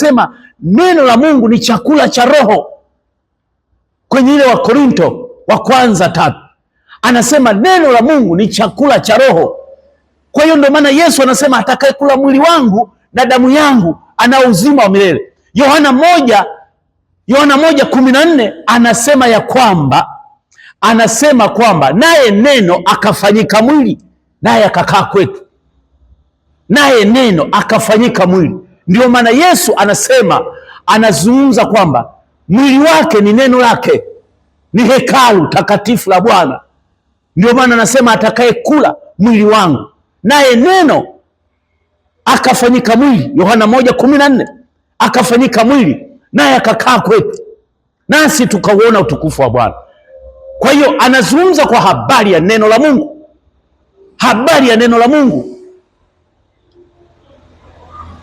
Sema neno la Mungu ni chakula cha roho. Kwenye ile Wakorinto wa kwanza 3 anasema neno la Mungu ni chakula cha roho. Kwa hiyo ndio maana Yesu anasema atakayekula mwili wangu na damu yangu ana uzima wa milele. Yohana 1:14 anasema kwamba naye neno akafanyika mwili naye akakaa kwetu. Naye neno akafanyika mwili. Ndio maana Yesu anazungumza kwamba mwili wake ni neno lake, ni hekalu takatifu la Bwana. Ndio maana anasema atakayekula mwili wangu naye neno akafanyika mwili. Yohana 1:14 akafanyika mwili naye akakaa kwetu, nasi tukauona utukufu wa Bwana. Kwa hiyo anazungumza kwa habari ya neno la Mungu, habari ya neno la Mungu.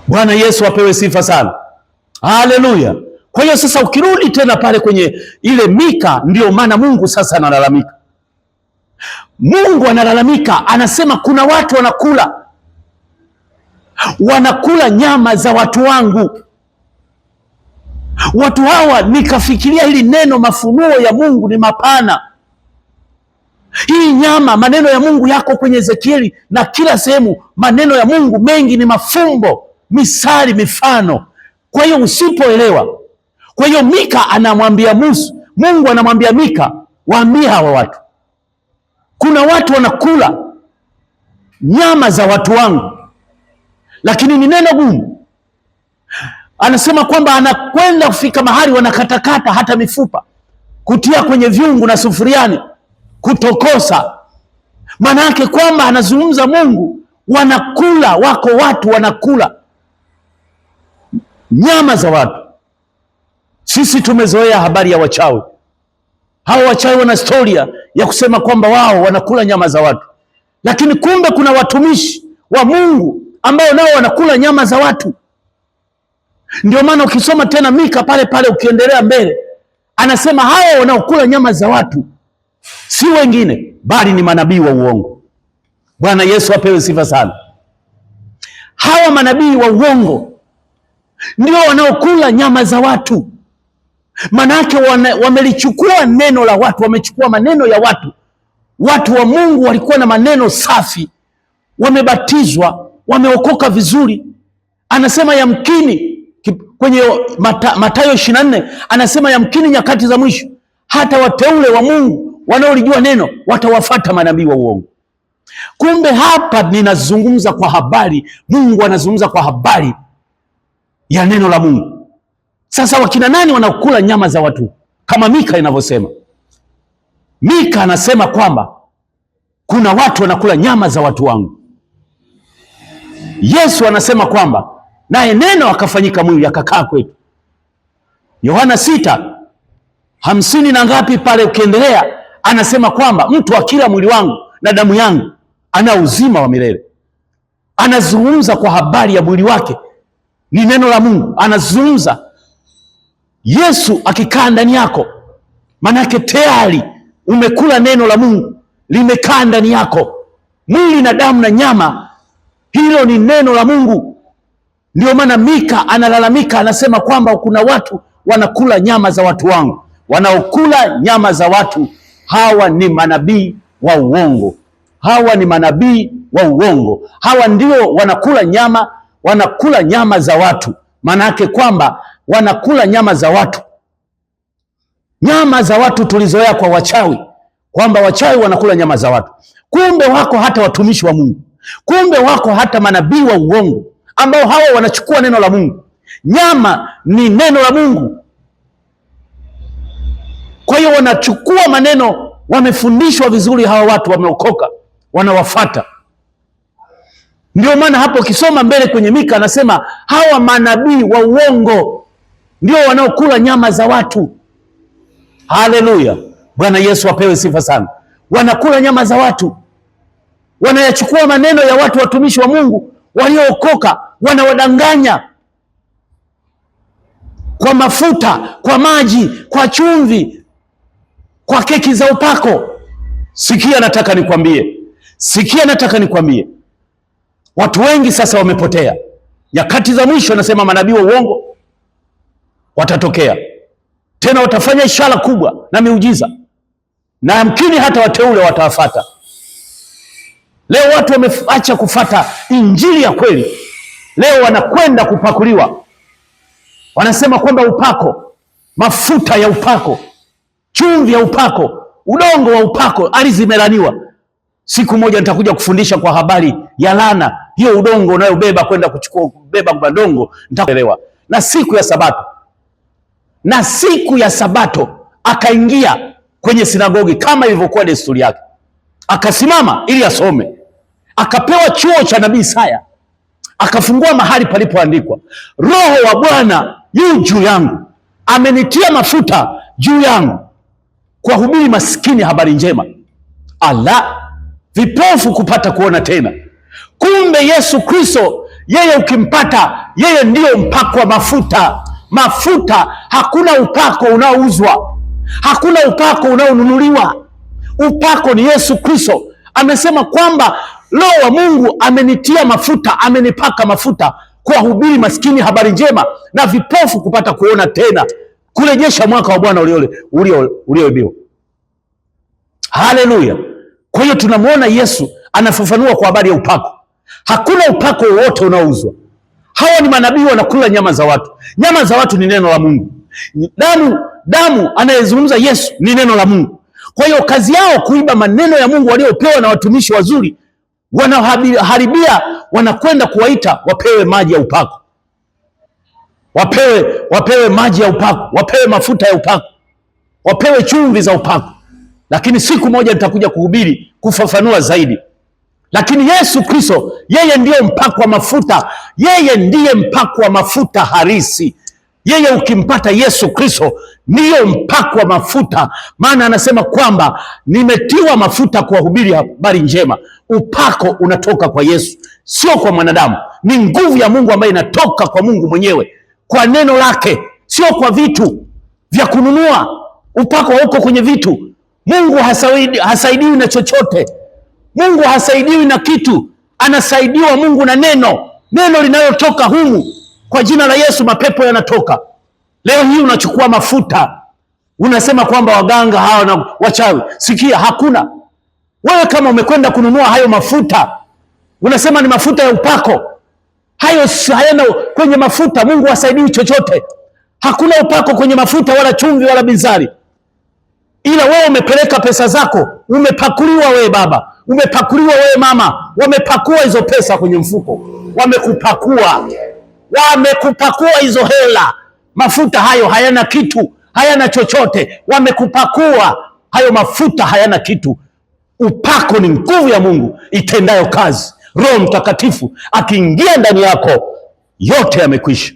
Bwana Yesu apewe sifa sana. Haleluya. Kwa hiyo sasa ukirudi tena pale kwenye ile Mika, ndio maana Mungu sasa analalamika. Mungu analalamika, anasema kuna watu wanakula nyama za watu wangu. Watu hawa, nikafikiria hili neno, mafunuo ya Mungu ni mapana. Hii nyama, maneno ya Mungu yako kwenye Ezekieli na kila sehemu. Maneno ya Mungu mengi ni mafumbo, misali, mifano. Kwa hiyo usipoelewa, kwa hiyo Mika anamwambia Mungu anamwambia Mika, waambie hawa watu, kuna watu wanakula nyama za watu wangu, lakini ni neno gumu. Anasema kwamba anakwenda kufika mahali wanakatakata hata mifupa, kutia kwenye vyungu na sufuriani, kutokosa. Maana yake kwamba anazungumza Mungu, wako watu wanakula nyama za watu. Sisi tumezoea habari ya wachawi. Hao wachawi wana historia ya kusema kwamba wao wanakula nyama za watu, lakini kumbe kuna watumishi wa Mungu ambao nao wanakula nyama za watu. Ndio maana ukisoma tena Mika pale ukiendelea mbele, anasema hao wanaokula nyama za watu si wengine bali ni manabii wa uongo. Bwana Yesu apewe sifa sana. Hawa manabii wa uongo ndio wanaokula nyama za watu. Manake wamelichukua neno la watu, wamechukua maneno ya watu. Watu wa Mungu walikuwa na maneno safi, wamebatizwa, wameokoka vizuri. Anasema yamkini kwenye Mathayo 24 anasema yamkini nyakati za mwisho hata wateule wa Mungu wanaolijua neno watawafuata manabii wa uongo. Kumbe hapa ninazungumza kwa habari, Mungu anazungumza kwa habari ya neno la Mungu. Sasa wakina nani wanakula nyama za watu? Kama Mika inavyosema. Mika anasema kwamba kuna watu wanakula nyama za watu wangu. Yesu anasema kwamba naye neno akafanyika mwili akakaa kwetu. Yohana 6:50 na ngapi pale ukiendelea, anasema kwamba mtu akila mwili wangu na damu yangu ana uzima wa milele. Anazungumza kwa habari ya mwili wake, ni neno la Mungu. Anazungumza Yesu akikaa ndani yako, manake tayari umekula neno la Mungu, limekaa ndani yako. Mwili na damu na nyama, hilo ni neno la Mungu. Ndio maana Mika analalamika, anasema kwamba kuna watu wanakula nyama za watu wangu. Wanaokula nyama za watu hawa ni manabii wa uongo. Hawa ni manabii wa uongo. Hawa ndio wanakula nyama za watu. Maana yake kwamba wanakula nyama za watu. Nyama za watu tulizoea kwa wachawi, kwamba wachawi wanakula nyama za watu. Kumbe wako hata watumishi wa Mungu, kumbe wako hata manabii wa uongo ambao hawa wanachukua neno la Mungu. Nyama ni neno la Mungu. Kwa hiyo wanachukua maneno, wamefundishwa vizuri, hawa watu wameokoka, wanawafuata. Ndio maana hapo ukisoma mbele kwenye Mika anasema hawa manabii wa uongo ndio wanaokula nyama za watu. Haleluya. Bwana Yesu apewe sifa sana. Wanakula nyama za watu, wanayachukua maneno ya watu, watumishi wa Mungu waliookoka, wanawadanganya kwa mafuta, kwa maji, kwa chumvi, kwa keki za upako. Sikia nataka nikwambie, watu wengi sasa wamepotea. Nyakati za mwisho, anasema manabii wa uongo watatokea tena, watafanya ishara kubwa na miujiza, na yamkini hata wateule watawafuata. Leo watu wameacha kufata injili ya kweli. Leo wanakwenda kupakuliwa, wanasema kwamba upako, mafuta ya upako, chumvi ya upako, udongo wa upako, ardhi zimelaniwa. Siku moja nitakuja kufundisha kwa habari ya laana hiyo, udongo unayobeba kwenda kuchukua kubeba madongo, nitakuelewa. Na siku ya Sabato akaingia kwenye sinagogi kama ilivyokuwa desturi yake, akasimama ili asome, akapewa chuo cha nabii Isaya, akafungua mahali palipoandikwa, Roho wa Bwana yu juu yangu, amenitia mafuta juu yangu kuwahubiri maskini habari njema, vipofu kupata kuona tena. Kumbe Yesu Kristo, yeye ukimpata, yeye ndiyo mpako wa mafuta. Mafuta, hakuna upako unaouzwa, hakuna upako unaonunuliwa. Upako ni Yesu Kristo. Amesema kwamba Roho wa Mungu amenitia mafuta, amenipaka mafuta kuwahubiri maskini habari njema, na vipofu kupata kuona tena, kurejesha mwaka wa Bwana ulioibiwa. Haleluya! Kwa hiyo tunamwona Yesu anafafanua kwa habari ya upako. Hakuna upako wowote unaouzwa. Hawa ni manabii wanakula nyama za watu. Nyama za watu ni neno la Mungu. Damu anayezungumza Yesu ni neno la Mungu. Kwa hiyo kazi yao kuiba maneno ya Mungu waliopewa na watumishi wazuri, wanaharibia, wanakwenda kuwaita wapewe maji ya upako, wapewe maji ya upako, wapewe mafuta ya upako, wapewe chumvi za upako. Lakini siku moja nitakuja kuhubiri kufafanua zaidi. Lakini Yesu Kristo, yeye ndiye mpako wa mafuta, yeye ndiye mpako wa mafuta halisi. Yeye ukimpata Yesu Kristo ndiyo mpako wa mafuta, maana anasema kwamba nimetiwa mafuta kuwahubiri habari njema. Upako unatoka kwa Yesu, sio kwa mwanadamu. Ni nguvu ya Mungu ambayo inatoka kwa Mungu mwenyewe, kwa neno lake, sio kwa vitu vya kununua. Upako hauko kwenye vitu. Mungu hasaidiwi na chochote. Mungu hasaidiwi na kitu, anasaidiwa Mungu na neno linalotoka humu. Kwa jina la Yesu mapepo yanatoka. Leo hii unachukua mafuta, unasema kwamba waganga hawa na wachawi. Sikia, hakuna. Wewe kama umekwenda kununua hayo mafuta, unasema ni mafuta ya upako, hayo hayana kwenye mafuta. Mungu hasaidiwi chochote. Hakuna upako kwenye mafuta, wala chumvi, wala bizari. Ila wewe umepeleka pesa zako, umepakuliwa wewe baba, umepakuliwa wewe mama, wamepakua hizo pesa kwenye mfuko, wamekupakua hizo hela. Mafuta hayo hayana kitu, hayana chochote, wamekupakua hayo mafuta, hayana kitu. Upako ni nguvu ya Mungu itendayo kazi. Roho Mtakatifu akiingia ndani yako, yote yamekwisha.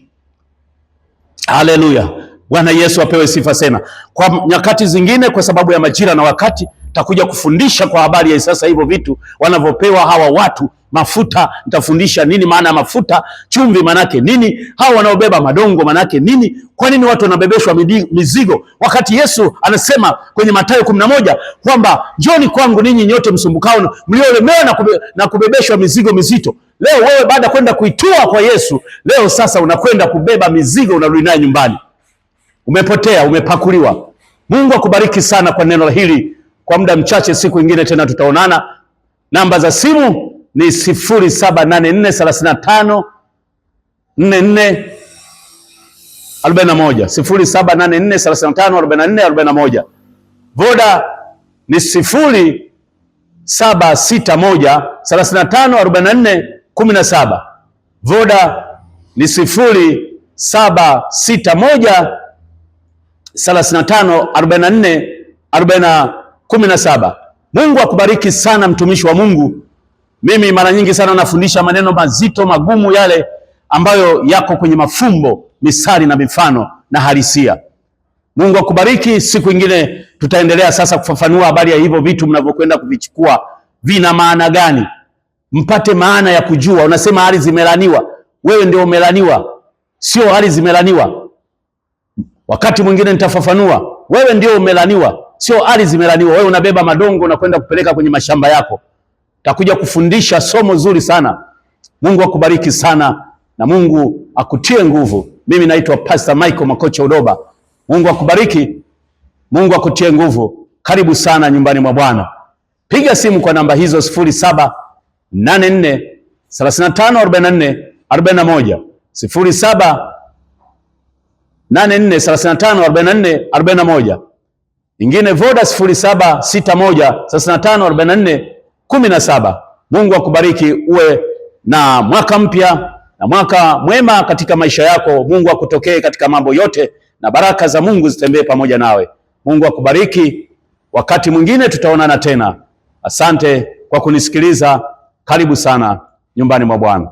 Haleluya! Bwana Yesu apewe sifa sana. Kwa nyakati zingine, kwa sababu ya majira na wakati, takuja kufundisha kwa habari ya sasa hivyo vitu wanavyopewa hawa watu. Mafuta, nitafundisha nini maana ya mafuta, chumvi manake nini, hawa wanaobeba madongo manake nini, kwa nini watu wanabebeshwa mizigo, wakati Yesu anasema kwenye Mathayo 11 kwamba njoni kwangu ninyi nyote msumbukao mliolemewa na kubebeshwa mizigo mizito. Leo wewe baada ya kwenda kuitua kwa Yesu, leo sasa unakwenda kubeba mizigo unarudi nayo nyumbani. Umepotea, umepakuliwa. Mungu akubariki sana kwa neno hili. Kwa muda mchache, siku nyingine tena tutaonana. Namba za simu ni 0784354441, 0784354441. Voda ni 0761354417. Voda ni 0761354417. Mungu akubariki sana mtumishi wa Mungu. Mimi mara nyingi sana nafundisha maneno mazito magumu, yale ambayo yako kwenye mafumbo, misali na mifano na halisia. Mungu akubariki. Siku nyingine tutaendelea sasa kufafanua habari ya hivyo vitu mnavyokwenda kuvichukua vina maana gani, mpate maana ya kujua. Unasema ardhi zimelaniwa, wewe ndio umelaniwa, sio ardhi zimelaniwa. Wakati mwingine nitafafanua, wewe ndio umelaniwa, sio ardhi zimelaniwa. Wewe unabeba madongo na kwenda kupeleka kwenye mashamba yako. Takuja kufundisha somo zuri sana. Mungu akubariki sana na Mungu akutie nguvu. Mimi naitwa Pastor Michael Makocha Udoba. Mungu akubariki, Mungu akutie nguvu. Karibu sana nyumbani mwa Bwana. Piga simu kwa namba hizo 0784 35 44 41, 0784 35 44 41. Ingine Voda 0761 35 44 17. Mungu akubariki, uwe na mwaka mpya na mwaka mwema katika maisha yako. Mungu akutokee katika mambo yote na baraka za Mungu zitembee pamoja nawe. Mungu akubariki. Wakati mwingine tutaonana tena. Asante kwa kunisikiliza. Karibu sana nyumbani mwa Bwana.